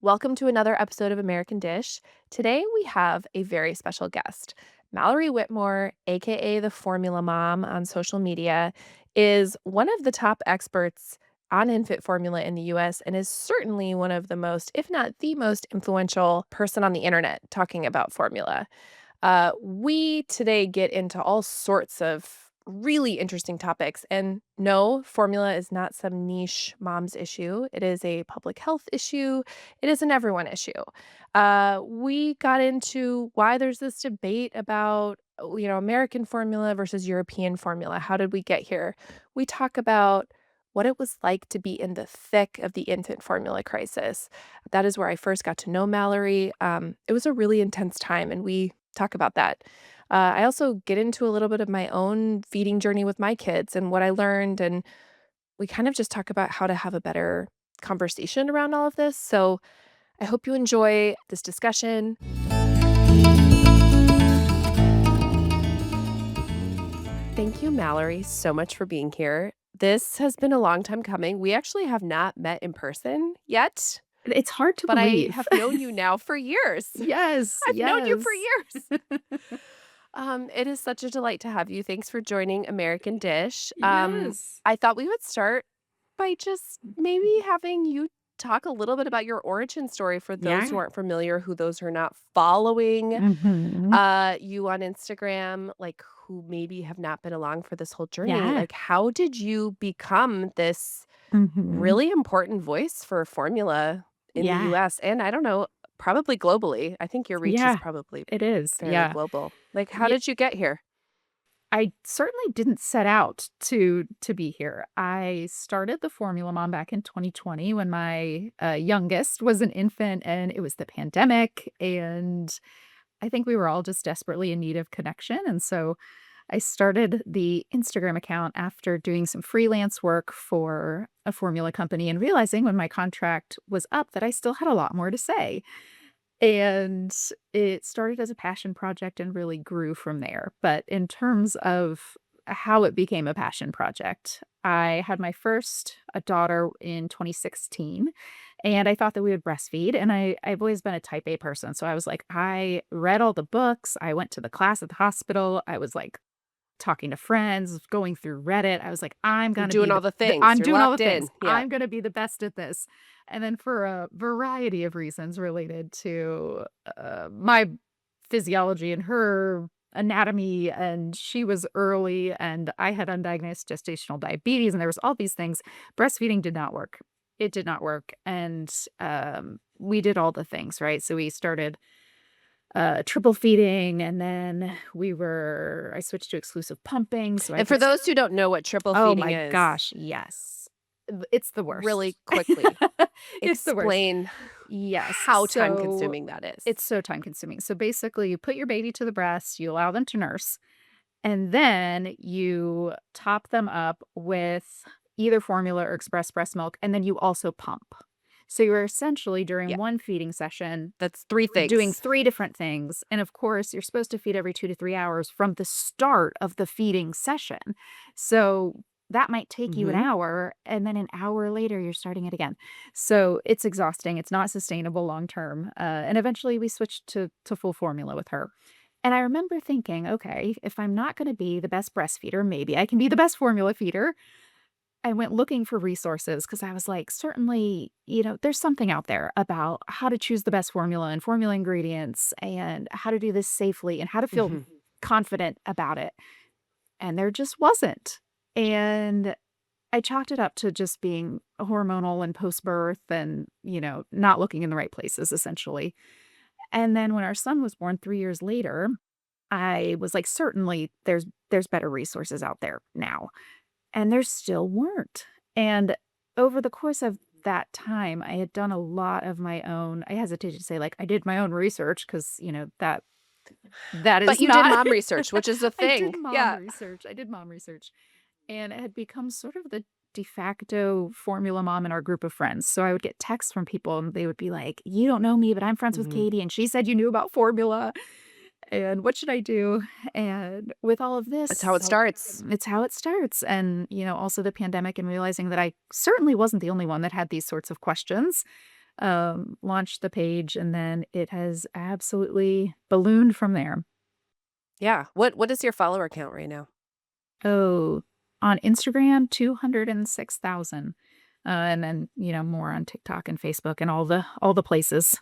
Welcome to another episode of American Dish. Today we have a very special guest. Mallory Whitmore, aka the Formula Mom on social media, is one of the top experts on infant formula in the US and is certainly one of the most, if not the most influential person on the internet talking about formula. We today get into all sorts of really interesting topics. And no, formula is not some niche mom's issue. It is a public health issue. It is an everyone issue. We got into why there's this debate about, American formula versus European formula. How did we get here? We talk about what it was like to be in the thick of the infant formula crisis. That is where I first got to know Mallory. It was a really intense time, and we talk about that. I also get into a little bit of my own feeding journey with my kids and what I learned, and we kind of just talk about how to have a better conversation around all of this. So I hope you enjoy this discussion. Thank you, Mallory, so much for being here. This has been a long time coming. We actually have not met in person yet, It's hard to but I believe. have known you now for years. Yes, I've known you for yes. years. It is such a delight to have you. Thanks for joining American Dish. Yes. I thought we would start by just maybe having you talk a little bit about your origin story for those who Yeah. aren't familiar, who those who are not following Mhm. you on Instagram, like who maybe have not been along for this whole journey. Yeah. Like, how did you become this Mhm. really important voice for formula in the Yeah. US and I don't know, probably globally? I think your reach is Yeah. probably It is. fairly Yeah. global. Like, how Yeah. did you get here? I certainly didn't set out to be here. I started the Formula Mom back in 2020 when my youngest was an infant, and it was the pandemic, and I think we were all just desperately in need of connection, and so I started the Instagram account after doing some freelance work for a formula company and realizing when my contract was up that I still had a lot more to say. And it started as a passion project and really grew from there. But in terms of how it became a passion project, I had my first daughter in 2016, and I thought that we would breastfeed. And I've always been a type A person. So I was like, I read all the books, I went to the class at the hospital, I was like, talking to friends, going through Reddit. I was like, "I'm You're gonna doing be all the the things. I'm You're doing all the locked things. in. Yeah. I'm gonna be the best at this." And then for a variety of reasons related to, my physiology and her anatomy, and she was early, and I had undiagnosed gestational diabetes, and there was all these things. Breastfeeding did not work. It did not work, and, we did all the things, right? So we started triple feeding, and then I switched to exclusive pumping so I And could for those who don't know what triple oh feeding my is, gosh, yes. It's the really worst. quickly It's the worst. explain Yes, how time so consuming that is. it's so time consuming. So basically, you put your baby to the breast, you allow them to nurse, and then you top them up with either formula or express breast milk, and then you also pump. So you're essentially during Yeah. one feeding session That's three doing things. 3 different things, and of course, you're supposed to feed every 2 to 3 hours from the start of the feeding session. So, that might take you an Mhm. hour, and then an hour later, you're starting it again. So, it's exhausting, it's not sustainable long term, and eventually we switched to full formula with her. And I remember thinking, "Okay, if I'm not gonna be the best breastfeeder, maybe I can be the best formula feeder." I went looking for resources because I was like, certainly, there's something out there about how to choose the best formula and formula ingredients and how to do this safely and how to feel Mhm. confident about it. And there just wasn't. And I chalked it up to just being hormonal and post birth and, not looking in the right places, essentially. And then when our son was born 3 years later, I was like, certainly there's better resources out there now. And there still weren't. And over the course of that time, I had done a lot of my own I hesitate to say, like, I did my own research because that But is you did not mom research, which is a thing. Yeah. I did mom research, and it had become sort of the de facto formula mom in our group of friends. So I would get texts from people, and they would be like, "You don't know me, but I'm friends with Mhm. Katie, and she said you knew about formula." And what should I do? And with all of That's how it this, starts. it's how it starts. And, also the pandemic and realizing that I certainly wasn't the only one that had these sorts of questions. launched the page, and then it has absolutely ballooned from there. Yeah. What is your follower count right now? Oh, on Instagram, 206,000, and then, more on TikTok and Facebook and all the places.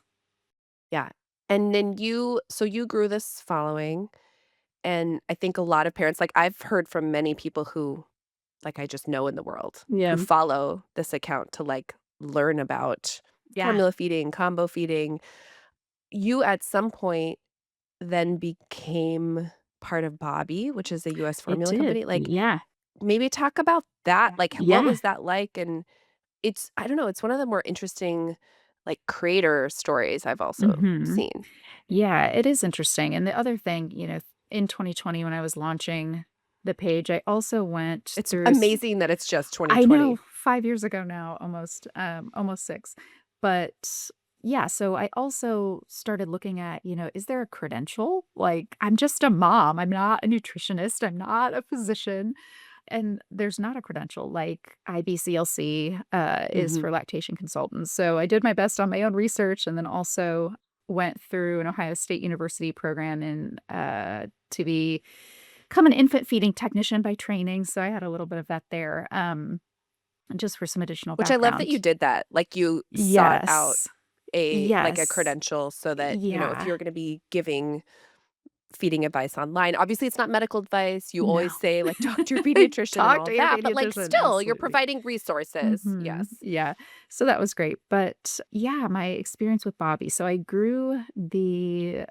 Yeah. And then you grew this following, and I think a lot of parents like, I've heard from many people who, like, I just know in the world, who Yeah. follow this account to, like, learn about Yeah, formula feeding, combo feeding. You, at some point, then became part of Bobby, which is a US it formula did. company. Like, Yeah. maybe talk about that. Like, what Yeah. was that like? And it's I don't know, it's one of the more interesting, like, creator stories I've also Mhm. seen. Yeah, it is interesting, and the other thing, in 2020 when I was launching the page, I also went It's through s amazing that it's just I know, 2020. 5 years ago now, almost 6. But, yeah, so I also started looking at, is there a credential? Like, I'm just a mom, I'm not a nutritionist, I'm not a physician, and there's not a credential, like IBCLC, is Mhm. for lactation consultants. So I did my best on my own research and then also went through an Ohio State University program to become an infant feeding technician by training. So I had a little bit of that there, just for some additional Which I love that you background. did that. Like, you sought out Yes. a Yes. credential so that, if Yeah. you're gonna be giving feeding advice online. Obviously, it's not medical advice. You No. always say, like, talk to your pediatrician and Talk all to of your that, but, like, pediatrician, still, you're absolutely. providing resources. Mhm. Yes. Yeah. So that was great. But yeah, my experience with Bobby. So I grew the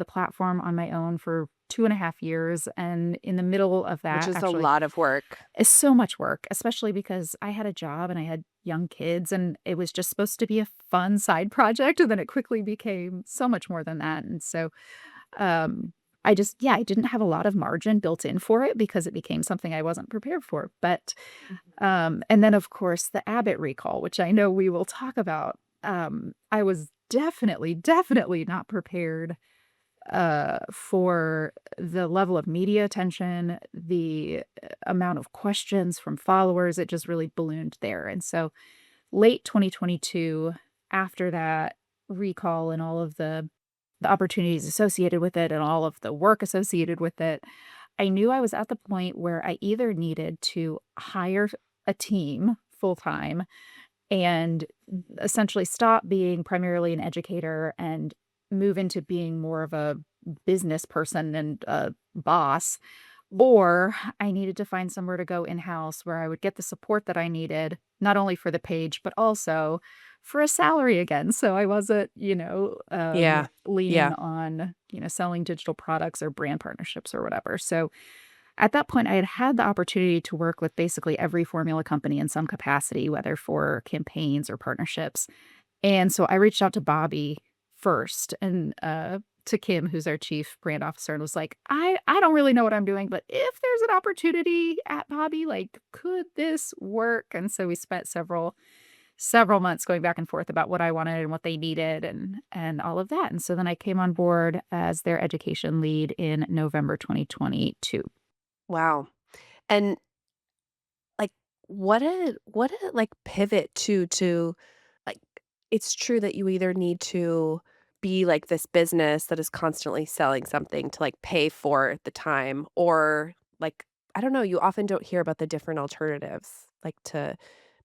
platform on my own for 2.5 years. And in the middle of Which that, is a actually, lot of work. it's so much work, especially because I had a job and I had young kids and it was just supposed to be a fun side project. And then it quickly became so much more than that. And so um, I didn't have a lot of margin built in for it because it became something I wasn't prepared for. But Mhm. and then, of course, the Abbott recall, which I know we will talk about. I was definitely not prepared for the level of media attention, the amount of questions from followers. It just really ballooned there. And so, late 2022, after that recall and all of the opportunities associated with it and all of the work associated with it, I knew I was at the point where I either needed to hire a team full time and essentially stop being primarily an educator and move into being more of a business person and a boss, or I needed to find somewhere to go in-house where I would get the support that I needed, not only for the page, but also for a salary again. So I wasn't, Yeah. leaning Yeah. on, selling digital products or brand partnerships or whatever. So at that point, I had had the opportunity to work with basically every formula company in some capacity, whether for campaigns or partnerships. And so I reached out to Bobby first and to Kim, who's our chief brand officer, and was like, I don't really know what I'm doing, but if there's an opportunity at Bobby, like, could this work? And so we spent several months going back and forth about what I wanted and what they needed and all of that. And so then I came on board as their education lead in November 2022. Wow. And, like, like, pivot to, like, it's true that you either need to be, like, this business that is constantly selling something to, like, pay for the time, or, like, I don't know, you often don't hear about the different alternatives, like, to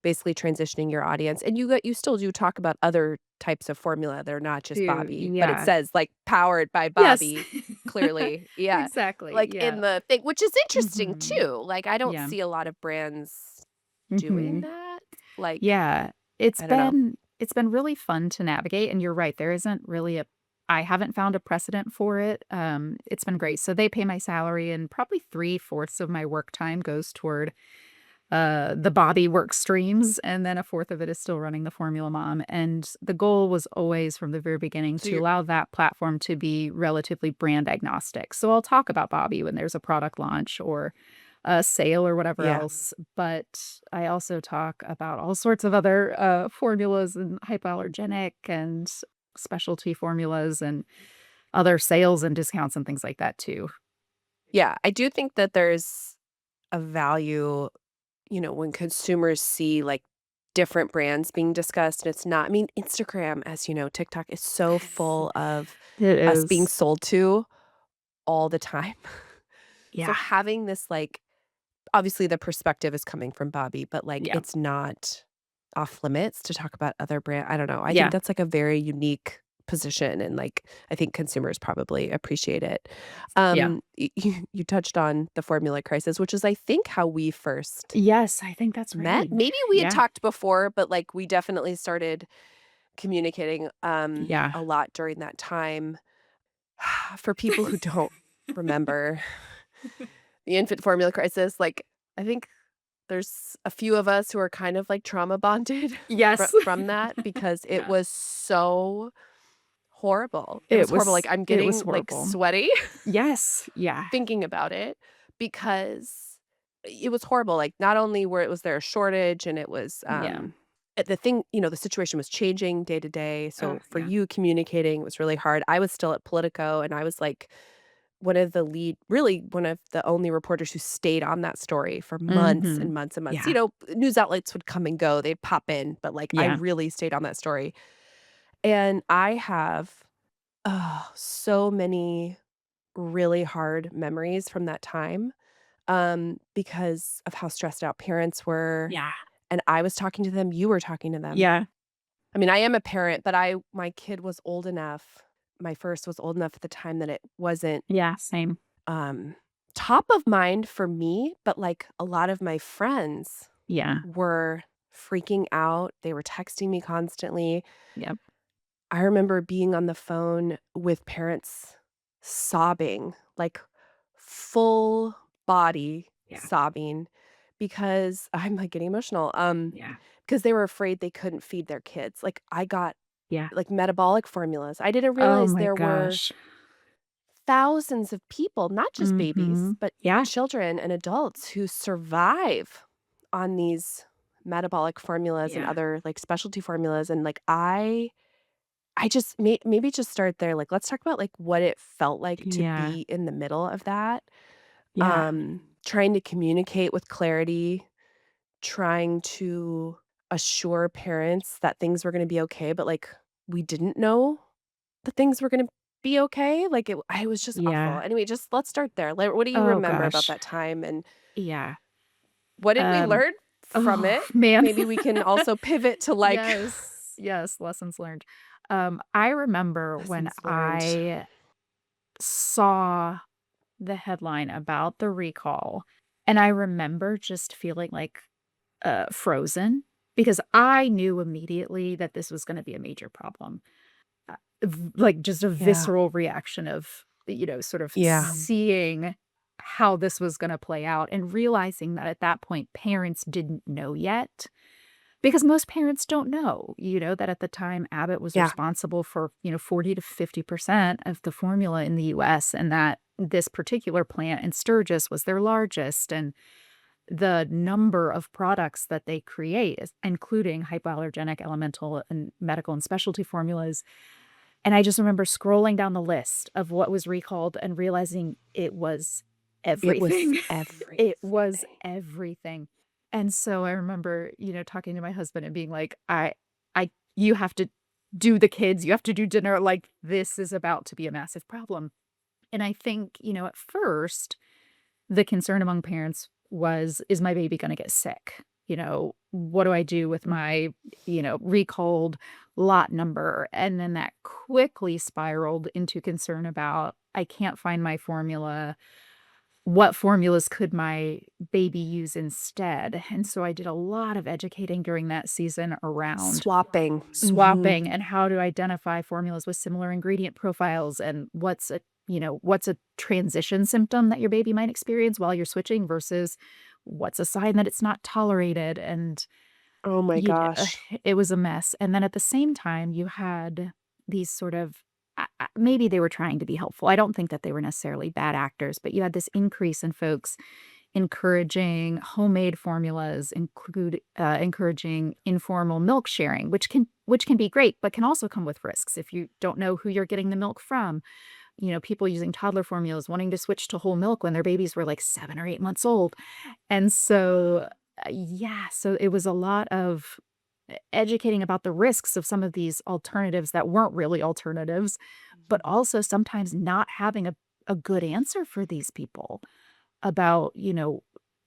basically transitioning your audience. And you still do talk about other types of formula, they're not just To Bobby, but it yeah. says, like, "Powered by Yes. Bobby," clearly. Yeah. Exactly, Like, yeah. in the thing, which is interesting Mhm. too. Like, I don't Yeah. see a lot of brands doing Mhm. that. Like, Yeah. It's I don't know. been it's been really fun to navigate, and you're right, there isn't really a I haven't found a precedent for it. It's been great. So they pay my salary, and probably 3/4 of my work time goes toward the Bobby work streams, and then a fourth of it is still running the Formula Mom. And the goal was always from the very beginning So to you're allow that platform to be relatively brand agnostic. So I'll talk about Bobby when there's a product launch or a sale or whatever Yeah. else, but I also talk about all sorts of other formulas and hypoallergenic and specialty formulas and other sales and discounts and things like that too. Yeah, I do think that there's a value, when consumers see, like, different brands being discussed, and it's not I mean, Instagram, as you know, TikTok is so Yes. full of It us being is. sold to all the time. So Yeah. having this, like obviously, the perspective is coming from Bobby, but, like, Yeah. it's not off limits to talk about other I don't know, I think Yeah. that's, like, a very unique position, and, like, I think consumers probably appreciate it. Yeah. You touched on the formula crisis, which is, I think, how we first Yes, I think that's met. right. Maybe we had Yeah. talked before, but, like, we definitely started communicating, Yeah. a lot during that time. For people who don't remember the infant formula crisis, like, I think there's a few of us who are kind of, like, trauma bonded Yes. from that because it Yeah. was so horrible. It was It horrible, like, was I'm it was getting, like, horrible. sweaty Yes. Yeah. thinking about it because it was horrible, like, not only was there a shortage and it was, Yeah. the thing the situation was changing day to day, so for Yeah. you communicating was really hard. I was still at Politico, and I was, like, one of the only reporters who stayed on that story for months and Mhm. months and months. Yeah. News outlets would come and go, they'd pop in, but, like, I Yeah. really stayed on that story. And I have, so many really hard memories from that time, because of how stressed out parents were, Yeah. and I was talking to them, you were talking to them. Yeah. I mean, I am a parent, but I my kid was old enough my first was old enough at the time that it wasn't Yeah, same. um, top of mind for me, but, like, a lot of my friends Yeah. were freaking out, they were texting me constantly. Yep. I remember being on the phone with parents sobbing, like, full body Yeah. sobbing because I'm, like, getting emotional, Yeah. because they were afraid they couldn't feed their kids. Like, I got, Yeah. like, metabolic formulas. I didn't Oh realize my there were gosh. thousands of people, not just babies, Mhm. but Yeah. children and adults who survive on these metabolic formulas and Yeah. other, like, specialty formulas, and, like, I just maybe just start there, like, let's talk about, like, what it felt like to Yeah. be in the middle of that, Yeah. trying to communicate with clarity, trying to assure parents that things were gonna be okay, but, like, we didn't know that things were gonna be okay, like, it was just awful. Yeah. Anyway, just let's start there. Like, what do you Oh remember about gosh. that time, and Yeah. what did we Um, learn from oh, it? man. Maybe we can also pivot to, like Yes. Yes, lessons learned. I remember when lessons learned. I saw the headline about the recall, and I remember just feeling, like, frozen because I knew immediately that this was gonna be a major problem. Like, just a Yeah. visceral reaction of, sort of Yeah. seeing how this was gonna play out and realizing that at that point, parents didn't know yet. Because most parents don't know, that at the time Abbott was Yeah. responsible for, 40 to 50% of the formula in the US and that this particular plant in Sturgis was their largest and the number of products that they create, including hypoallergenic, elemental, and medical and specialty formulas. And I just remember scrolling down the list of what was recalled and realizing it was It was everything. It was everything. everything. And so I remember, talking to my husband and being like, I you have to do the kids, you have to do dinner, like, this is about to be a massive problem. And I think, at first, the concern among parents was, is my baby gonna get sick? What do I do with Mhm. my, recalled lot number? And then that quickly spiraled into concern about, I can't find my formula. What formulas could my baby use instead? And so I did a lot of educating during that season around Swapping. Mhm. swapping and how to identify formulas with similar ingredient profiles and what's a transition symptom that your baby might experience while you're switching versus what's a sign that it's not tolerated and Oh my you know, gosh. it was a mess. And then at the same time, you had these sort of maybe they were trying to be helpful. I don't think that they were necessarily bad actors, but you had this increase in folks encouraging homemade formulas, encouraging informal milk sharing, which can be great, but can also come with risks if you don't know who you're getting the milk from. People using toddler formulas wanting to switch to whole milk when their babies were like 7 or 8 months old. And so, yeah, so it was a lot of educating about the risks of some of these alternatives that weren't really alternatives, but Mhm. also sometimes not having a good answer for these people about,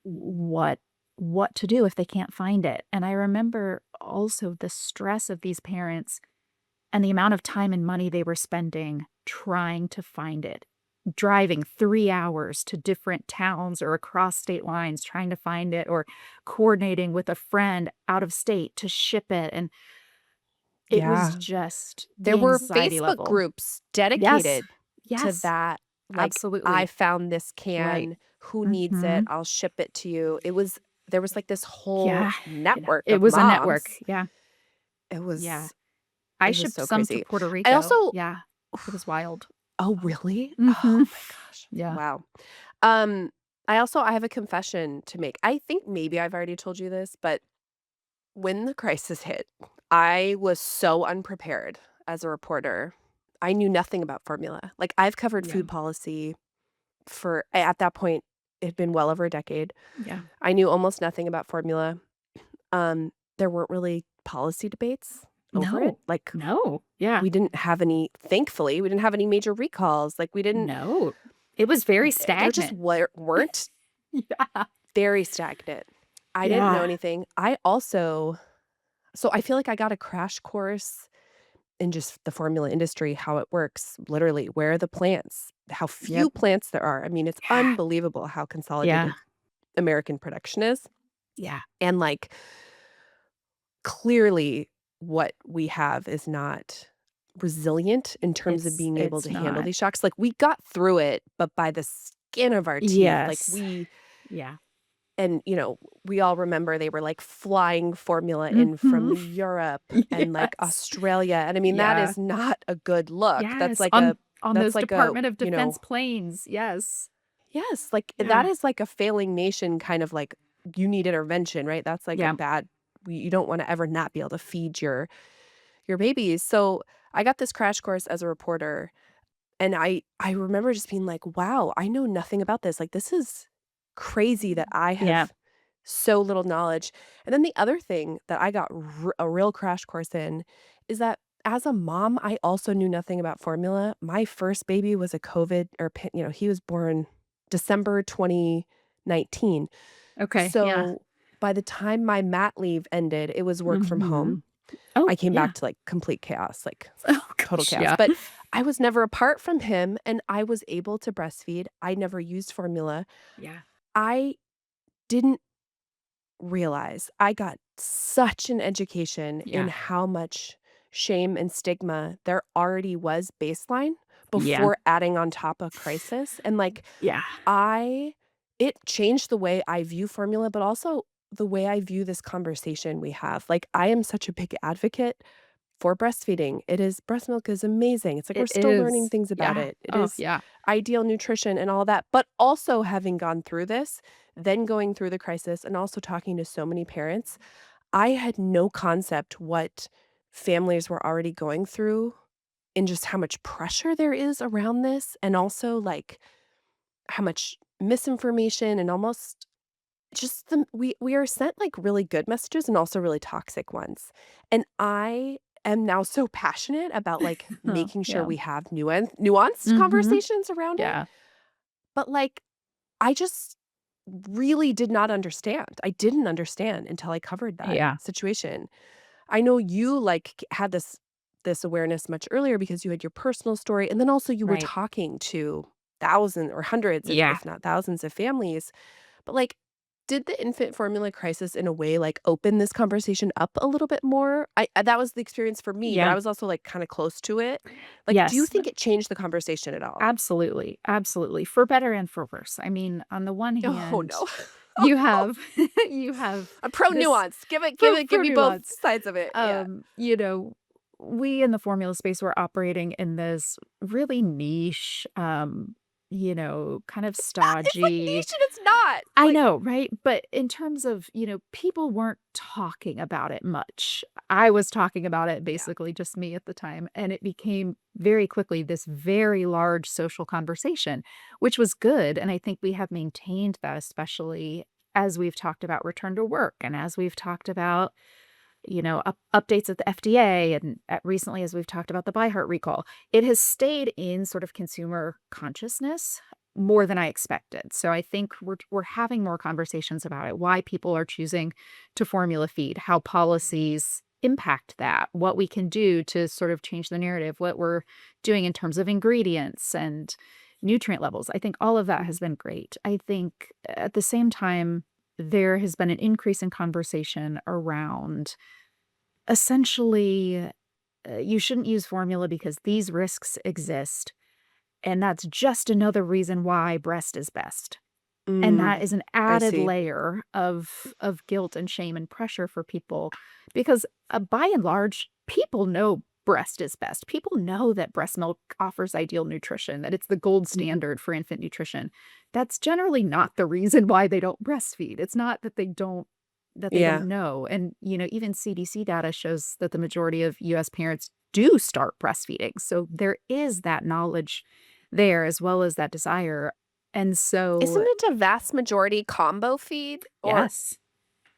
what what to do if they can't find it. And I remember also the stress of these parents and the amount of time and money they were spending trying to find it, driving 3 hours to different towns or across state lines trying to find it, or coordinating with a friend out of state to ship it, and it was Yeah. just There the were anxiety Facebook level. groups Yes. dedicated to Yes. that, like, "I Absolutely. found this Right. can. Who needs it? Mhm. I'll ship it to you." There was, like, this whole Yeah. network It of was a network. moms. Yeah. It Yeah. was I it was shipped so some to crazy. Puerto I Rico. also Yeah. It was wild. Oh, really? Oh Mhm. my gosh. Yeah. Wow. Um, I have a confession to make. I think maybe I've already told you this, but when the crisis hit, I was so unprepared as a reporter. I knew nothing about formula. Like, I've covered Yeah. food policy for at that point, it had been well over a decade. Yeah. I knew almost nothing about formula. There weren't really policy debates over it. No. Like, No. Yeah. we didn't have any thankfully, we didn't have any major recalls. Like, we didn't No. It was very there just stagnant. weren't Yeah. very stagnant. I didn't know Yeah. anything. I also so I feel like I got a crash course in just the formula industry, how it works, literally, where are the plants, how Yep. few plants there are. I mean, it's Yeah. unbelievable how Yeah. consolidated American production is, Yeah. and, like, clearly what we have is not resilient in terms of being able It's to handle not. these shocks. Like, we got through it, but by the skin of our teeth. Like, Yes. Yeah. we all remember they were, like, flying formula in from Mhm. Europe and, like, Yes. Australia, and I mean, that Yeah. is not a good look. Yes. On That's those like a, Department of you Defense know planes. Yes. yes, like, that Yeah. is like a failing nation kind of like, you need intervention, right? That's like a Yeah. bad you don't wanna ever not be able to feed your babies. So, I got this crash course as a reporter, and I remember just being like, "Wow, I know nothing about this." Like, this is crazy that I Yeah. have so little knowledge. And then the other thing that I got a real crash course in is that as a mom, I also knew nothing about formula. My first baby was a COVID or he was born December 2019. Okay. Yeah. So by the time my mat leave ended, it was work from home. Mhm. Oh, I came yeah. back to like complete chaos, like Oh total gosh, chaos. yeah. But I was never apart from him and I was able to breastfeed. I never used formula. Yeah. I didn't realize I got such an education in Yeah. how much shame and stigma there already was baseline Yeah. before adding on top a crisis, and, like, Yeah. I it changed the way I view formula, but also the way I view this conversation we have. Like, I am such a big advocate for breastfeeding. Breast milk is amazing. It's like we're It still learning is. things about Yeah. it. It Oh, is yeah. ideal nutrition and all that, but also having gone through this, then going through the crisis and also talking to so many parents, I had no concept what families were already going through and just how much pressure there is around this, and also, like, how much misinformation and almost just we are sent, like, really good messages and also really toxic ones, and I am now so passionate about, like, making sure Yeah. we have nuanced Mhm. conversations around it, Yeah. but, like, I just really did not understand. I didn't understand until I covered that Yeah. situation. I know you, like, had this awareness much earlier because you had your personal story, and then also you were Right. talking to thousands or hundreds, Yeah. if not thousands of families. But, like, did the infant formula crisis in a way, like, open this conversation up a little bit more? That was the experience for me, but Yeah. I was also, like, kinda close to it. Like, do you Yes. think it changed the conversation at all? Absolutely. Absolutely. For better and for worse. I mean, on the one Oh, hand, no. you have you have I'm pro this nuance. Give for me both nuance. sides of it. Yeah. You know, we in the formula space were operating in this really niche, kind of It's like stodgy. niche and it's not. I Like know, right? But in terms of, people weren't talking about it much. I was talking about it, yeah. basically just me at the time, and it became very quickly this very large social conversation, which was good. And I think we have maintained that, especially as we've talked about return to work and as we've talked about updates at the FDA and recently, as we've talked about the ByHeart recall, it has stayed in sort of consumer consciousness more than I expected. So I think we're having more conversations about it, why people are choosing to formula feed, how policies impact that, what we can do to sort of change the narrative, what we're doing in terms of ingredients and nutrient levels. I think all of that has been great. I think at the same time, there has been an increase in conversation around essentially, you shouldn't use formula because these risks exist, and that's just another reason why breast is best. And Mm, that is an I added see. layer of guilt and shame and pressure for people because, by and large, people know breast is best. People know that breast milk offers ideal nutrition, that it's the gold standard for infant nutrition. That's generally not the reason why they don't breastfeed. It's not that they don't Yeah. know. And, even CDC data shows that the majority of US parents do start breastfeeding. So there is that knowledge there as well as that desire. And Isn't so it a vast majority combo feed? Or yes.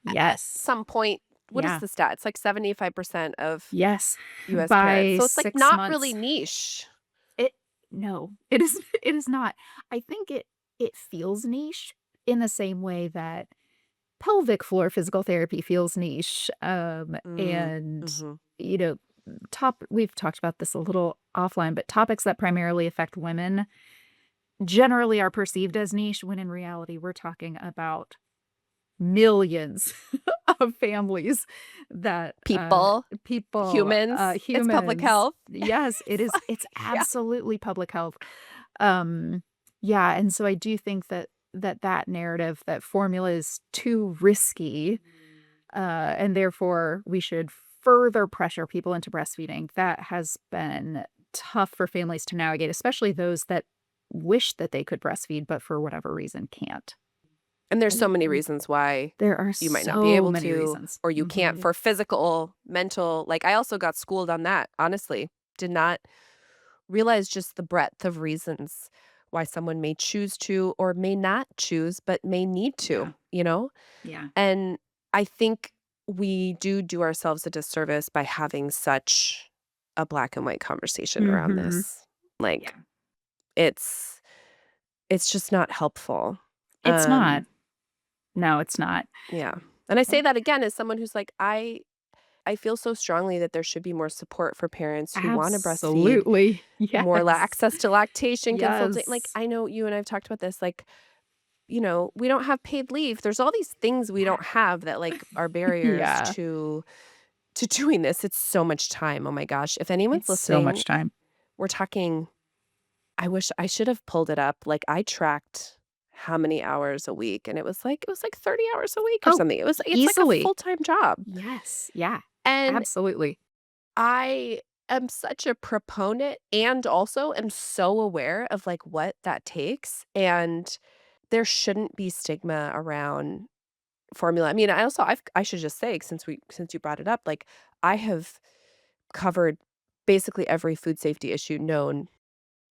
at Yes. some point, what is Yeah. the stat? It's like 75% of Yes. US parents. By So it's, like, 6 not really months. niche. It no, it is it is not. I think it feels niche in the same way that pelvic floor physical therapy feels niche, Mm, and, mhm. you know, we've talked about this a little offline, but topics that primarily affect women generally are perceived as niche when in reality we're talking about millions of families that, People, it's public humans. health. Yes, It's it's like yeah. absolutely public health. Um, yeah, and so I do think that narrative that formula is too risky, and therefore we should further pressure people into breastfeeding, that has been tough for families to navigate, especially those that wish that they could breastfeed, but for whatever reason can't. And there's so many reasons why There are you might not be so able many to, reasons. or you can't Mhm. for physical, mental, like, I also got schooled on that, honestly. Did not realize just the breadth of reasons why someone may choose to or may not choose, but may need to, Yeah, you know? yeah. And I think we do ourselves a disservice by having such a black and white conversation around Mhm. this. Like, Yeah. it's it's just not helpful. It's Um, not. No, it's not. yeah. And I Uh, say that again as someone who's like, I feel so strongly that there should be more support for parents who wanna breastfeed, Absolutely. more Yes. access to lactation consulting, like, Yes. I know you and I've talked about this, like, we don't have paid leave. There's all these things we don't have that, like, are barriers Yeah. to doing this. It's so much time, oh my gosh. If anyone's It's so listening, much time. we're talking I wish I should have pulled it up, like, I tracked how many hours a week, and it was like 30 hours a week or Oh, something. It's like a easily. full-time job, Yes. Yeah. and Absolutely. I am such a proponent and also am so aware of, like, what that takes, and there shouldn't be stigma around formula. I mean, I should just say, since you brought it up, like, I have covered basically every food safety issue known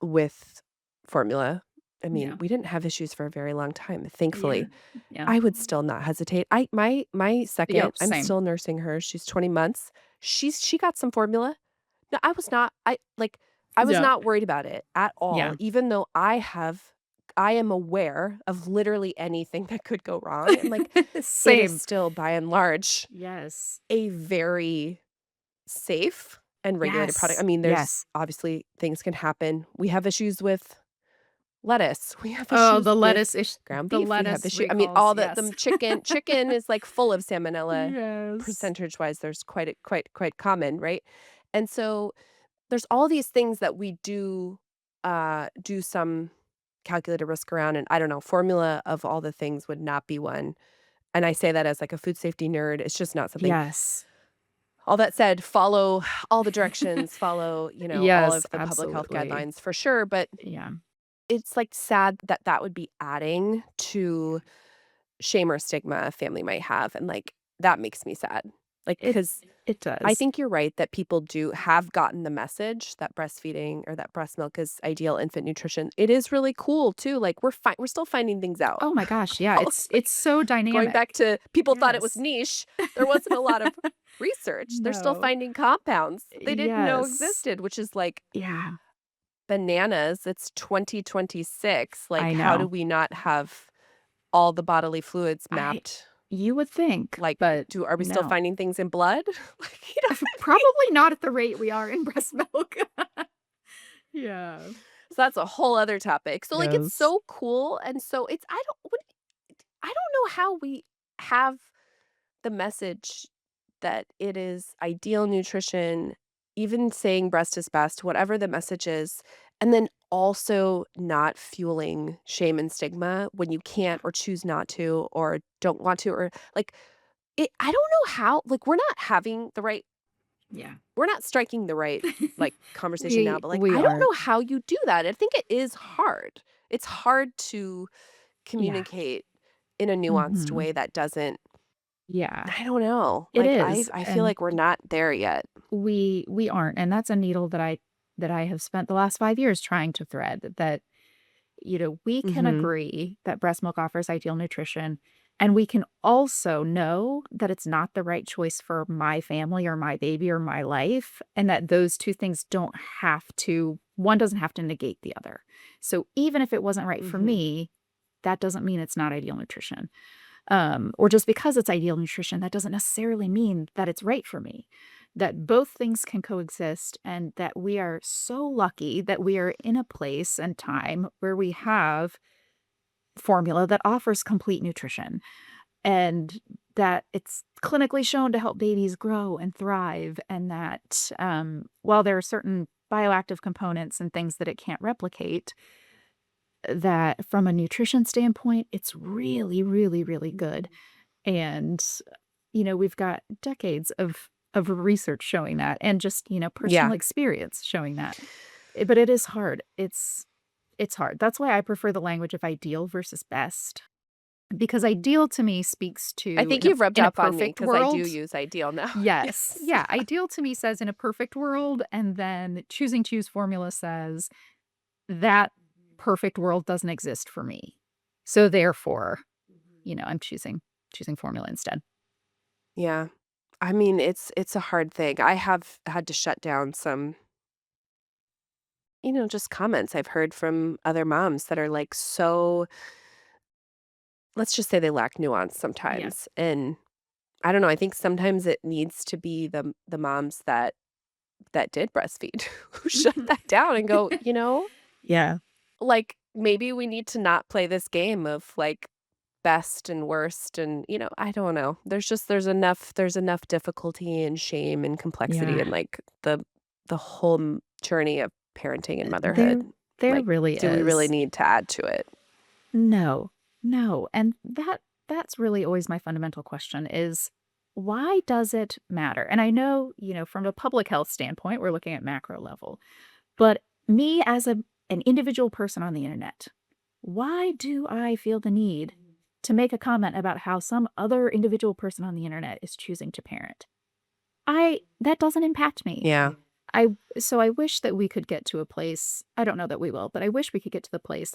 with formula. I mean, Yeah. we didn't have issues for a very long time, Yeah. thankfully. Yeah. I would still not hesitate. My second, Yep, I'm same. still nursing her, she's 20 months. She got some formula. No, I was Yeah. not worried about it at all, Yeah. even though I am aware of literally anything that could go wrong, and, like, it is Same. still by and large Yes. a very safe and regulated product. I Yes. mean, there's Yes. obviously things can happen. We have issues with lettuce. We have Oh, issues with ground the beef. We have lettuce I mean, recalls, all yes. the chicken is, like, full of salmonella Yes. percentage-wise. There's quite common, right? And so there's all these things that we do some calculated risk around, and I don't know, formula of all the things would not be one. And I say that as, like, a food safety nerd. It's just not something. Yes. All that said, follow all the directions, follow, all Yes, of the public health absolutely. guidelines for sure, but Yeah. it's, like, sad that that would be adding to shame or stigma a family might have, and, like, that makes me sad. Like, It because it I does. think you're right that people do have gotten the message that breastfeeding or that breast milk is ideal infant nutrition. It is really cool too, like, we're still finding things out. Oh my gosh, yeah, Else, like, it's so going dynamic. back to people thought it was Yes. niche, there wasn't a lot of research. They're still No. finding compounds that they didn't know Yes. existed, which is, like, Yeah, bananas. It's 2026. Like, I how do know. we not have all the bodily fluids I mapped? You would think, Like, but are we still no. finding things in blood? Like, you know what I mean? Probably not at the rate we are in breast milk. Yeah. So that's a whole other topic. So, like, it's Yes. so cool, and so it's I don't know how we have the message that it is ideal nutrition, even saying breast is best, whatever the message is, and then also not fueling shame and stigma when you can't or choose not to or don't want to or, like, I don't know how like, Yeah. we're not striking the right, like, conversation now, but, like, We I don't aren't. know how you do that. I think it is hard. It's hard to Yeah. communicate in a nuanced Mhm. way that doesn't Yeah. I don't know. It Like, I is, I feel and like we're not there yet. we aren't, and that's a needle that I have spent the last 5 years trying to thread, that, we can Mhm. agree that breast milk offers ideal nutrition, and we can also know that it's not the right choice for my family or my baby or my life, and that those 2 things don't have to one doesn't have to negate the other. So even if it wasn't right for Mhm. me, that doesn't mean it's not ideal nutrition. Or just because it's ideal nutrition, that doesn't necessarily mean that it's right for me. That both things can coexist, and that we are so lucky that we are in a place and time where we have formula that offers complete nutrition, and that it's clinically shown to help babies grow and thrive, and that while there are certain bioactive components and things that it can't replicate, that from a nutrition standpoint, it's really, really, really good. And, we've got decades of research showing that, and just, personal Yeah. experience showing that. But it is hard. It's hard. That's why I prefer the language of ideal versus best, because ideal to me speaks I to think you've rubbed in a up on me perfect because I do world. use Ideal now. Yes. Yes. Yeah, ideal to me says in a perfect world, and then choosing choose formula says that perfect world doesn't exist for me. So therefore, I'm choosing formula instead. Yeah. I mean, it's a hard thing. I have had to shut down some, just comments I've heard from other moms that are, like, so let's just say they lack nuance Yeah. sometimes, and I don't know, I think sometimes it needs to be the moms that did breastfeed who shut Mhm. that down and go, Yeah. like, maybe we need to not play this game of, like, best and worst and, I don't know. There's enough difficulty and shame and complexity Yeah. and, like, the whole journey of parenting and motherhood. There Like, really do we really is. need to add to it? No. No, and that's really always my fundamental question is, why does it matter? And I know, from a public health standpoint, we're looking at macro level, but me as an individual person on the internet, why do I feel the need to make a comment about how some other individual person on the internet is choosing to parent? I That doesn't impact me. Yeah. I So I wish that we could get to a place, I don't know that we will, but I wish we could get to the place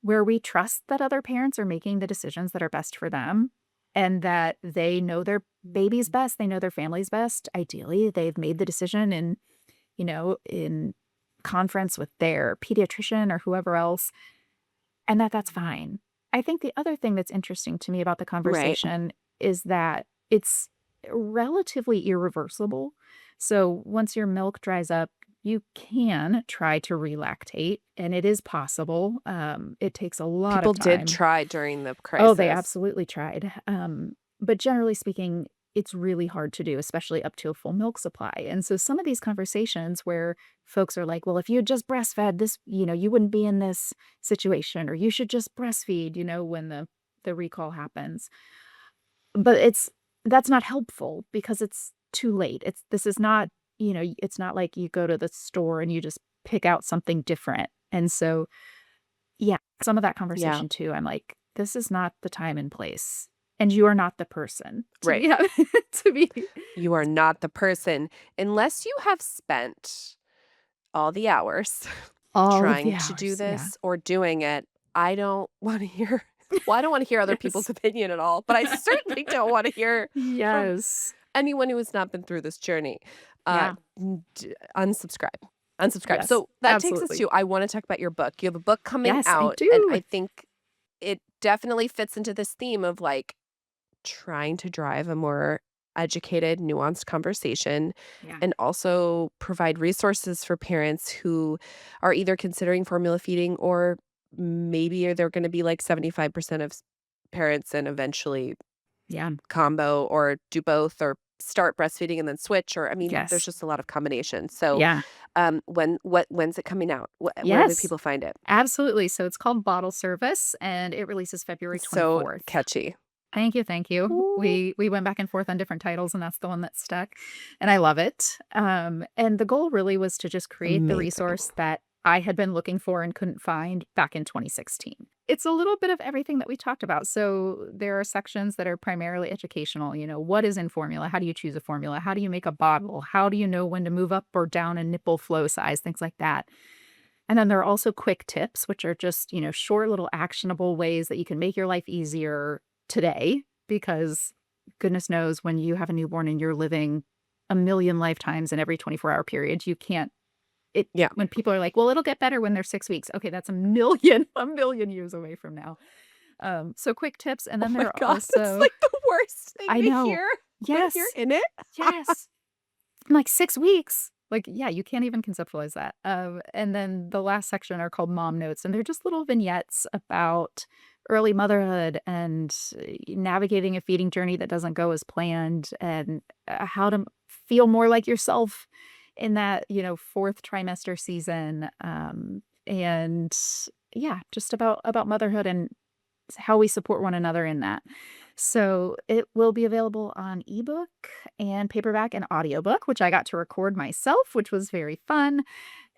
where we trust that other parents are making the decisions that are best for them, and that they know their baby's best, they know their family's best. Ideally, they've made the decision in conference with their pediatrician or whoever else, and that's fine. I think the other thing that's interesting to me about the Right. conversation is that it's relatively irreversible. So once your milk dries up, you can try to relactate, and it is possible. It takes a lot People of did time. try during the Oh, they crisis. absolutely tried. But generally speaking, it's really hard to do, especially up to a full milk supply. And so some of these conversations where folks are like, well, if you had just breastfed this, you wouldn't be in this situation, or you should just breastfeed, when the recall happens. But that's not helpful because it's too late. This is not, it's not like you go to the store and you just pick out something different. And so, yeah, some of that Yeah. conversation too, I'm like, this is not the time and place. And you are not the person to Right. be to be You are not the person unless you have spent all the hours all of the trying to do hours, yeah. this or doing it. I don't wanna hear well, I don't wanna hear other people's Yes. opinion at all, but I certainly don't wanna hear from Yes. anyone who has not been through this journey. Yeah. Unsubscribe. Unsubscribe. Yes. So that takes us Absolutely. to I wanna talk about your book. You have a book coming Yes, I out, and do. I think it definitely fits into this theme of, like, trying to drive a more educated, nuanced conversation Yeah. and also provide resources for parents who are either considering formula feeding or maybe they're going to be like 75% of parents and eventually Yeah. combo or do both or start breastfeeding and then switch or I mean there's Yes. just a lot of combinations. So Yeah. when's it coming out? Where do Yes. people find it? Absolutely. So it's called Bottle Service, and it releases February So 24th. catchy. Thank you, thank you. Ooh, We went back and forth on different titles, and that's the one that stuck, and I love it. And the goal really was to just create the amazing. resource that I had been looking for and couldn't find back in 2016. It's a little bit of everything that we talked about. So there are sections that are primarily educational. What is in formula? How do you choose a formula? How do you make a bottle? How do you know when to move up or down a nipple flow size? Things like that. And then there are also quick tips, which are just, short little actionable ways that you can make your life easier today because goodness knows when you have a newborn and you're living a million lifetimes in every 24-hour period, you can't it Yeah. when people are like, "Well, it'll get better when they're 6 weeks." Okay, that's a million a million years away from now. So quick tips, and Oh then my there are god, it's also like the worst thing I to know. hear when you're Yes. in it. Yes. Like 6 weeks. Like, yeah, you can't even conceptualize that. And then the last section are called mom notes, and they're just little vignettes about early motherhood and navigating a feeding journey that doesn't go as planned and how to feel more like yourself in that, 4th trimester season. And yeah, just about motherhood and how we support one another in that. So it will be available on ebook and paperback and audiobook, which I got to record myself, which was very fun.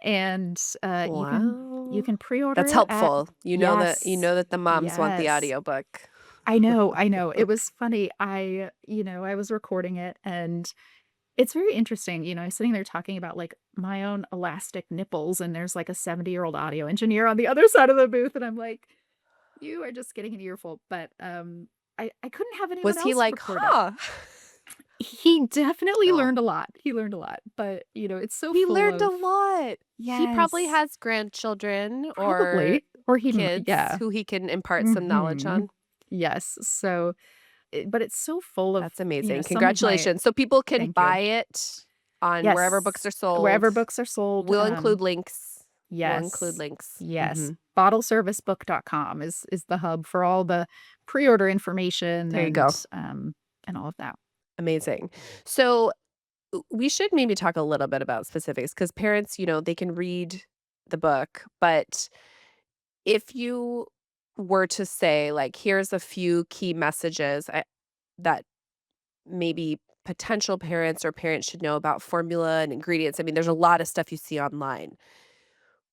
And you Wow. can pre-order That's it at helpful. You yes. know that the moms want the Yes. audiobook. I know, I know. It was funny. I was recording it and it's very interesting. I was sitting there talking about like my own elastic nipples, and there's like a 70-year-old audio engineer on the other side of the booth, and I'm like, you are just getting an earful, but, I couldn't have anyone Was he else like, record it. "Huh." He definitely Oh. learned a lot. He learned a lot, but, it's so He full learned a of lot. He probably yes, has grandchildren or probably, or he m kids yeah. who he can impart some knowledge Mhm. on. Yes, so but it's so full of, That's amazing. some of my Congratulations. So people can thank you. buy it on wherever books are Yes, sold. wherever books are sold, We'll include links. We'll include yes, links. yes. Mhm. Bottleservicebook.com is the hub for all the pre-order information There you go. and all of that. Amazing. So we should maybe talk a little bit about specifics because parents, they can read the book, but if you were to say, like, here's a few key messages that maybe potential parents or parents should know about formula and ingredients. I mean, there's a lot of stuff you see online.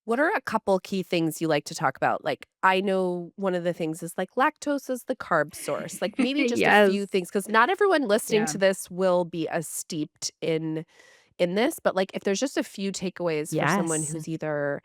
What are a couple key things you like to talk about? Like, I know one of the things is like lactose is the carb source. Like, maybe just a Yes. few things because not everyone listening Yeah. to this will be as steeped in this, but, like, if there's just a few takeaways for someone Yes. who's either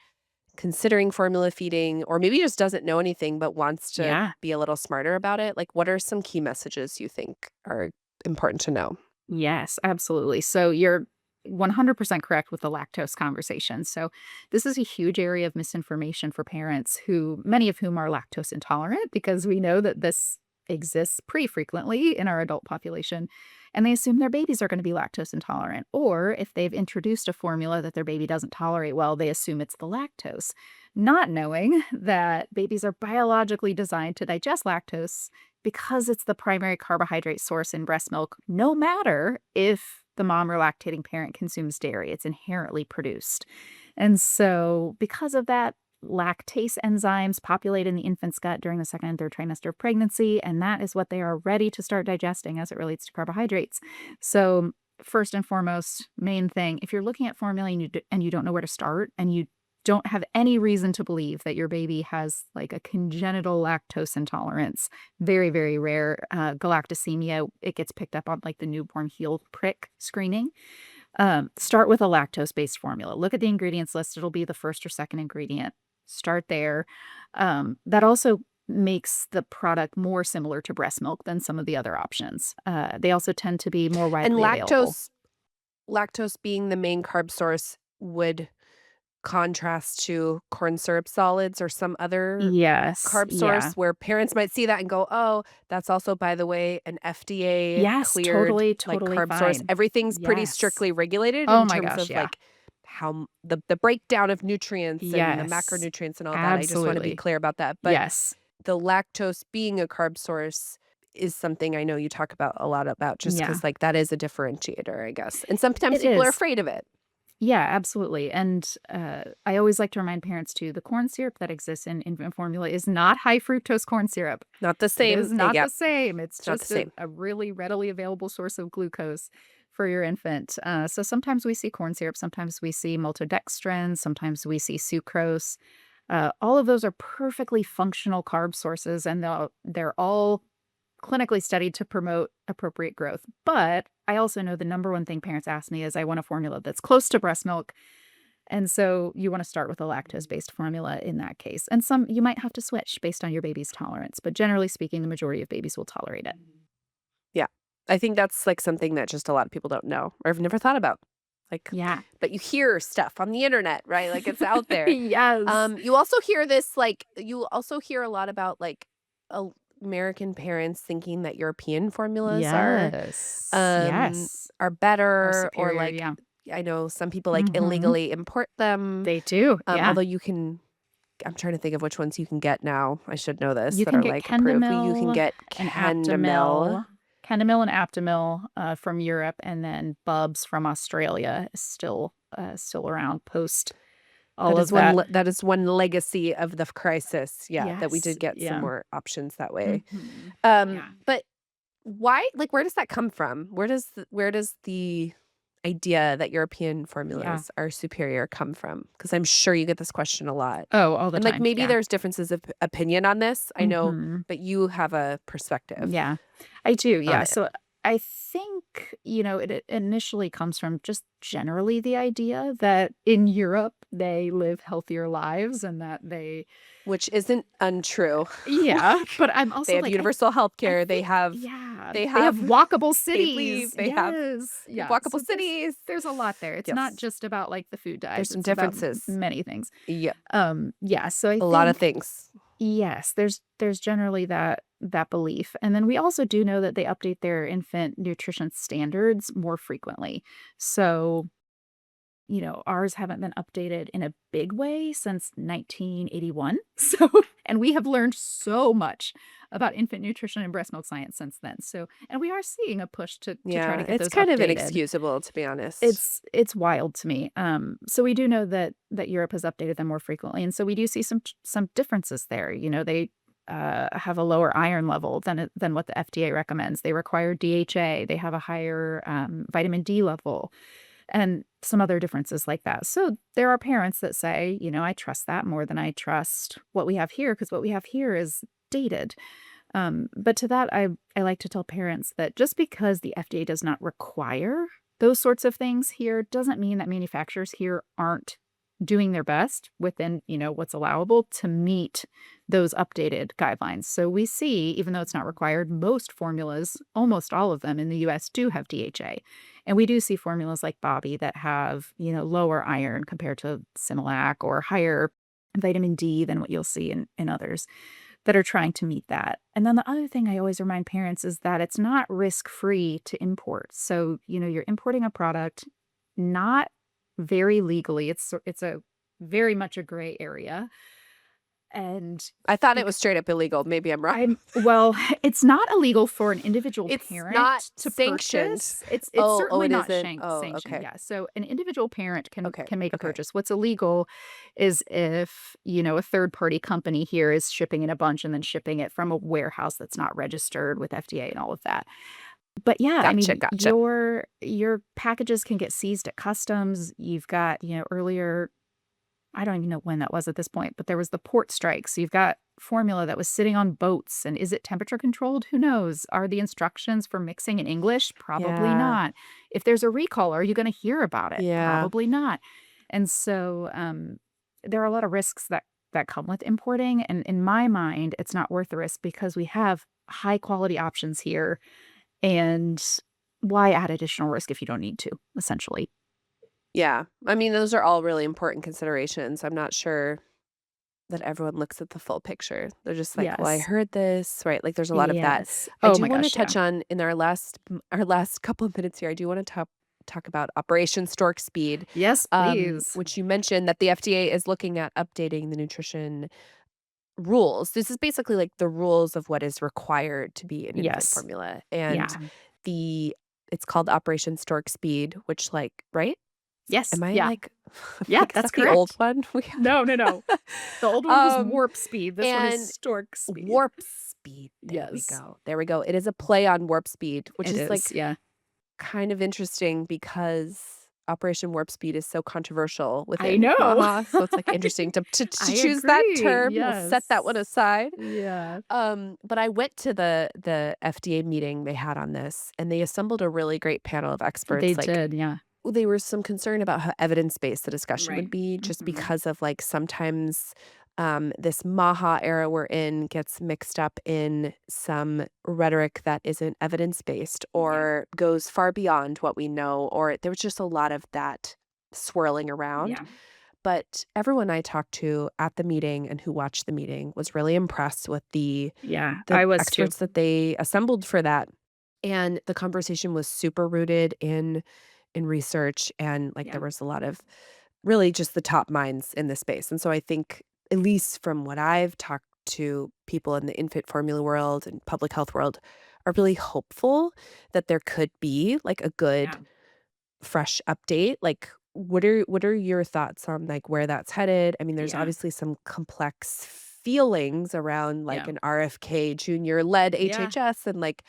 considering formula feeding or maybe just doesn't know anything but wants to Yeah. be a little smarter about it, like, what are some key messages you think are important to know? Yes, absolutely. So you're 100% correct with the lactose conversation. So this is a huge area of misinformation for parents who many of whom are lactose intolerant because we know that this exists pretty frequently in our adult population and they assume their babies are going to be lactose intolerant or if they've introduced a formula that their baby doesn't tolerate well, they assume it's the lactose, not knowing that babies are biologically designed to digest lactose because it's the primary carbohydrate source in breast milk, no matter if the mom or lactating parent consumes dairy, it's inherently produced. And so, because of that, lactase enzymes populate in the infant's gut during the second and third trimester of pregnancy, and that is what they are ready to start digesting as it relates to carbohydrates. So, first and foremost, main thing, if you're looking at formula and you don't know where to start and you don't have any reason to believe that your baby has like a congenital lactose intolerance. Very, very rare. Galactosemia, it gets picked up on like the newborn heel prick screening. Start with a lactose-based formula. Look at the ingredients list. It'll be the first or second ingredient. Start there. That also makes the product more similar to breast milk than some of the other options. They also tend to be more And widely available. lactose being the main carb source would contrast to corn syrup solids or some other Yes, carb yeah. source where parents might see that and go, "Oh, that's also, by the way, an FDA Yes, cleared, totally, like, totally carb source." fine. Everything's pretty Yes. strictly regulated Oh in my terms gosh, of, yeah. like, how the breakdown of nutrients and the Yes. macronutrients and all that. I just wanna be Absolutely. clear about that, but Yes. the lactose being a carb source is something I know you talk about a lot about just Yeah. 'cause, like, that is a differentiator, I guess, and sometimes It people are is. afraid of it. Yeah, absolutely, and, I always like to remind parents too, the corn syrup that exists in infant formula is not high fructose corn syrup. Not the It same. is not the Yep, same. It's it's not the just a same. a really readily available source of glucose for your infant. So sometimes we see corn syrup, sometimes we see maltodextrin, sometimes we see sucrose. All of those are perfectly functional carb sources, and they're all clinically studied to promote appropriate growth. But I also know the number one thing parents ask me is, "I want a formula that's close to breast milk." And so you wanna start with a lactose-based formula in that case. And some you might have to switch based on your baby's tolerance, but generally speaking, the majority of babies will tolerate it. Yeah. I think that's, like, something that just a lot of people don't know or have never thought about. Like, Yeah. but you hear stuff on the internet, right? Like, it's out there. Yes. You also hear this, like you also hear a lot about, like, Al American parents thinking that European formulas Yes. Yes. are Are better or, superior, like, yeah. I know some people, like, Mhm. illegally import them, They do, yeah. although you can I'm trying to think of which ones you can get now. I should know this, You that can are, get like, approved. But you can Kendamil get and Candamil. Aptamil. Kendamil and Aptamil, from Europe, and then Bubs from Australia is still around post all of that. That is one legacy of the crisis, yeah, that we Yes, did get some yeah. more options that way. Mhm. Yeah. But why like, where does that come from? Where does the idea that European Yeah. formulas are superior come from? Because 'Cause I'm sure you get this question a lot. Oh, all the And, like, time, maybe yeah. there's differences of opinion on this, I know, Mhm. but you have a perspective Yeah, I do, on yeah, it, so I think, it initially comes from just generally the idea that in Europe, they live healthier lives and that they which isn't untrue. yeah, Like, but I'm they also have like, universal I healthcare, think yeah, they they have have walkable paid leave, cities, yes, they have yeah, walkable so cities. there's a lot there, it's not Yes, just about, like, the food there's dyes, some it's about m differences. many things. Yeah, Yeah, so I a lot of think things. yes, there's generally that belief, and then we also do know that they update their infant nutrition standards more frequently. So, ours haven't been updated in a big way since 1981. So and we have learned so much about infant nutrition and breast milk science since then. So and we are seeing a push to try to Yeah, get it's those kind of updated. inexcusable, to be honest. It's wild to me. So we do know that Europe has updated them more frequently, and so we do see some differences there. They have a lower iron level than what the FDA recommends. They require DHA. They have a higher vitamin D level, and some other differences like that. So there are parents that say, I trust that more than I trust what we have here because what we have here is dated. But to that, I like to tell parents that just because the FDA does not require those sorts of things here doesn't mean that manufacturers here aren't doing their best within, what's allowable to meet those updated guidelines. So we see, even though it's not required, most formulas, almost all of them in the US do have DHA. And we do see formulas like Bobby that have, lower iron compared to Similac or higher vitamin D than what you'll see in others that are trying to meet that. And then the other thing I always remind parents is that it's not risk-free to import. So, you're importing a product not very legally. It's a very much a gray area. And I thought it bec was straight up illegal, maybe I'm wrong. I'm well, it's not illegal for an individual It's not parent to sanctioned. purchase. It's Oh, certainly it not isn't? Oh, sanctioned, okay. yeah. So an individual parent can Okay, can make a okay. purchase. What's illegal is if, a third party company here is shipping in a bunch and then shipping it from a warehouse that's not registered with FDA and all of that. But yeah, I Gotcha, mean, gotcha. your packages can get seized at customs. You've got, earlier I don't even know when that was at this point, but there was the port strike. So you've got formula that was sitting on boats. And is it temperature controlled? Who knows? Are the instructions for mixing in English? Probably Yeah. not. If there's a recall, are you going to hear about it? Yeah. Probably not. And so there are a lot of risks that come with importing. And in my mind, it's not worth the risk because we have high quality options here. And why add additional risk if you don't need to, essentially? Yeah. I mean, those are all really important considerations. I'm not sure that everyone looks at the full picture. They're just like, "Well, I Yes. heard this," right? Like, there's a lot of that. Yes. I Oh do my wanna gosh, yeah. touch on in our last couple of minutes here, I do wanna talk about Operation Stork Speed, Yes, please. which you mentioned that the FDA is looking at updating the nutrition rules. This is basically like the rules of what is required to be an infant Yes. formula, and Yeah. the it's called Operation Stork Speed, which, like, right? Yes. Am I, Yeah. like I'm Yeah, like, is that's that the old correct. one we No, no, have? no. The old one was Um, warp speed. This one is and stork speed. Warp Speed, there we Yes. go, there we go. It is a play on Warp Speed, which It is, is. like, Yeah. kind of interesting because Operation Warp Speed is so controversial I within know. MAHA, so it's, like, interesting to I choose that agree. term. We'll set that one Yes. aside. Yeah. But I went to the FDA meeting they had on this, and they assembled a really great panel of They experts, like, did. Yeah. there was some concern about how evidence-based the discussion would Right. be just Mhm. because of, like, sometimes, this MAHA era we're in gets mixed up in some rhetoric that isn't evidence-based Yeah. or goes far beyond what we know, or there was just a lot of that swirling around. Yeah. But everyone I talked to at the meeting and who watched the meeting was really impressed with Yeah. the I was too. experts that they assembled for that, and the conversation was super rooted in research, and, like, Yeah. there was a lot of really just the top minds in the space, and so I think, at least from what I've talked to people in the infant formula world and public health world, are really hopeful that there could be, like, a good Yeah. fresh update. Like, what are your thoughts on, like, where that's headed? I mean, there's Yeah. obviously some complex feelings around, like, Yeah. an RFK Jr.-led Yeah. HHS, and, like,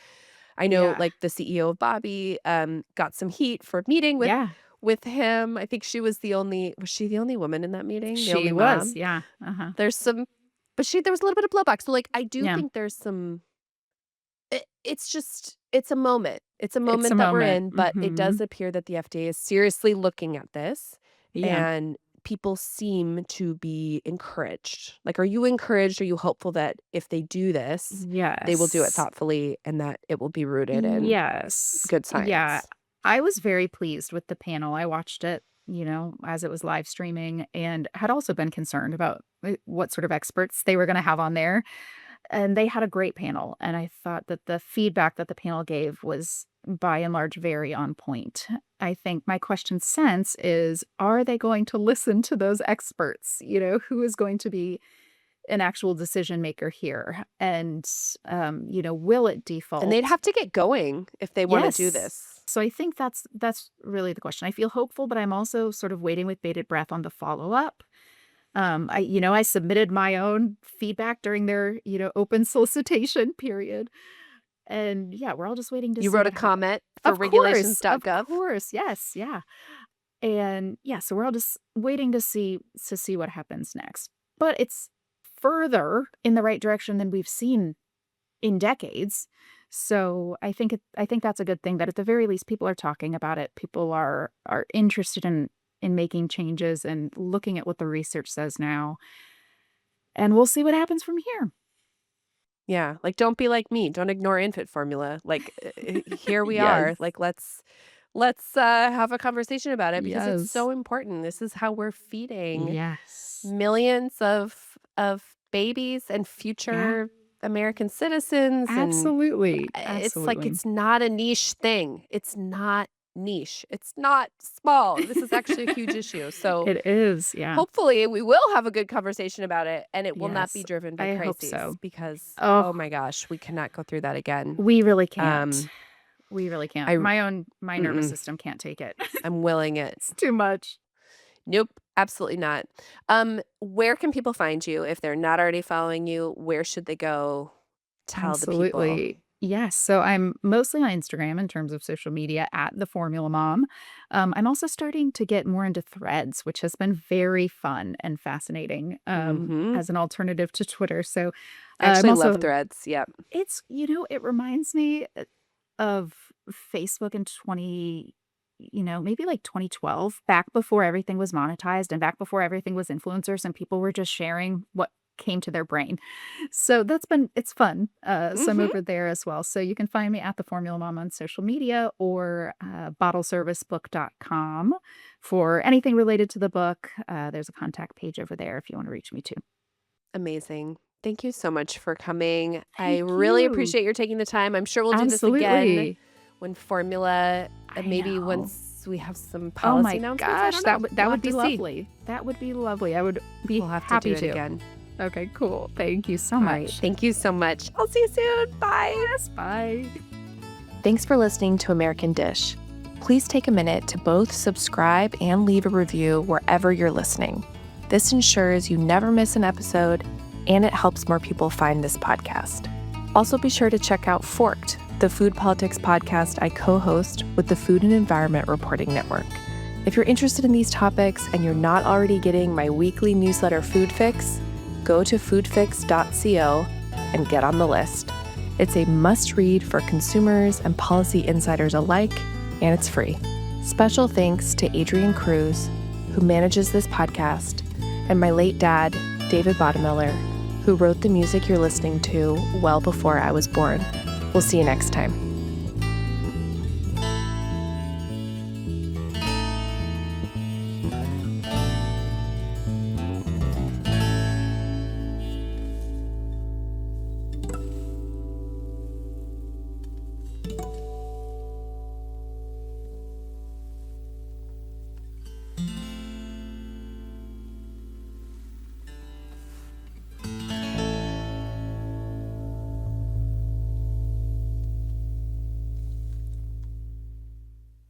I know, Yeah. like, the CEO of Bobby, got some heat for meeting Yeah. with him. I think she was she the only woman in that meeting? The She only was. mom? Yeah. Uh-huh. There's some but there was a little bit of blowback, so, like, I do Yeah. think there's some it's just it's a moment. It's a It's a moment that we're moment. in, but it does Mhm. appear that the FDA is seriously looking at this, Yeah. and people seem to be encouraged. Like, are you encouraged? Are you hopeful that if they do this, they will do it Yes. thoughtfully and that it will be rooted in Yes. good Yeah. science? I was very pleased with the panel. I watched it, as it was live streaming and had also been concerned about what sort of experts they were going to have on there. And they had a great panel. And I thought that the feedback that the panel gave was by and large very on point. I think my question since is, are they going to listen to those experts? Who is going to be an actual decision maker here? And, will it And they'd default? have to get going if they wanna do Yes. this. So I think that's really the question. I feel hopeful, but I'm also sort of waiting with bated breath on the follow-up. I submitted my own feedback during their, open solicitation period. And yeah, we're all just waiting to You see wrote a what happens. comment for Of course. Of regulations.gov? course. Yes. Yeah. And yeah, so we're all just waiting to see what happens next. But it's further in the right direction than we've seen in decades. So I think that's a good thing that at the very least people are talking about it. People are interested in making changes and looking at what the research says now. And we'll see what happens from here. Yeah, like, don't be like me, don't ignore infant formula, like, here we Yes. are, like, let's have a conversation about it because it's Yes. so important. This is how we're feeding Yes. millions of babies and Yeah. future American citizens, and Absolutely. it's like Absolutely. it's not a niche thing. It's not niche. It's not small. This is actually a huge issue. So It is. Yeah. hopefully, we will have a good conversation about it, and it will not be Yes. driven by I hope crises so. because, oh Oh, my gosh, we cannot go through that again. we really can't. Um, We really can't. I My nervous mm-mm, system can't take it. I'm willing it. It's too much. Nope, absolutely not. Where can people find you if they're not already following you? Where should they go? Tell the people. Absolutely. Yes, so I'm mostly on Instagram in terms of social media at the Formula Mom. I'm also starting to get more into Threads, which has been very fun and fascinating Mhm. as an alternative to Twitter. So I I'm actually love also, Threads, yep. it reminds me of Facebook in maybe like 2012, back before everything was monetized and back before everything was influencers and people were just sharing what came to their brain. So it's fun. So I'm Mhm. over there as well. So you can find me at the Formula Mom on social media or bottleservicebook.com for anything related to the book. There's a contact page over there if you want to reach me too. Amazing. Thank you so much for coming. I Thank really you. appreciate your taking the time. I'm sure we'll do this again Absolutely. when formula I maybe know. once we have some Oh policy my announcements. I gosh, don't know. that We'll would have be to see. lovely. That would be lovely. I would be We'll have to do happy it to. again. Okay, cool. Thank you so All right. much. Thank you so much. I'll see you soon. Bye. Yes, bye. Thanks for listening to American Dish. Please take a minute to both subscribe and leave a review wherever you're listening. This ensures you never miss an episode, and it helps more people find this podcast. Also, be sure to check out Forked, the food politics podcast I co-host with the Food and Environment Reporting Network. If you're interested in these topics and you're not already getting my weekly newsletter Food Fix, go to foodfix.co and get on the list. It's a must-read for consumers and policy insiders alike, and it's free. Special thanks to Adrian Cruz, who manages this podcast, and my late dad, David Bodemiller, who wrote the music you're listening to well before I was born. We'll see you next time.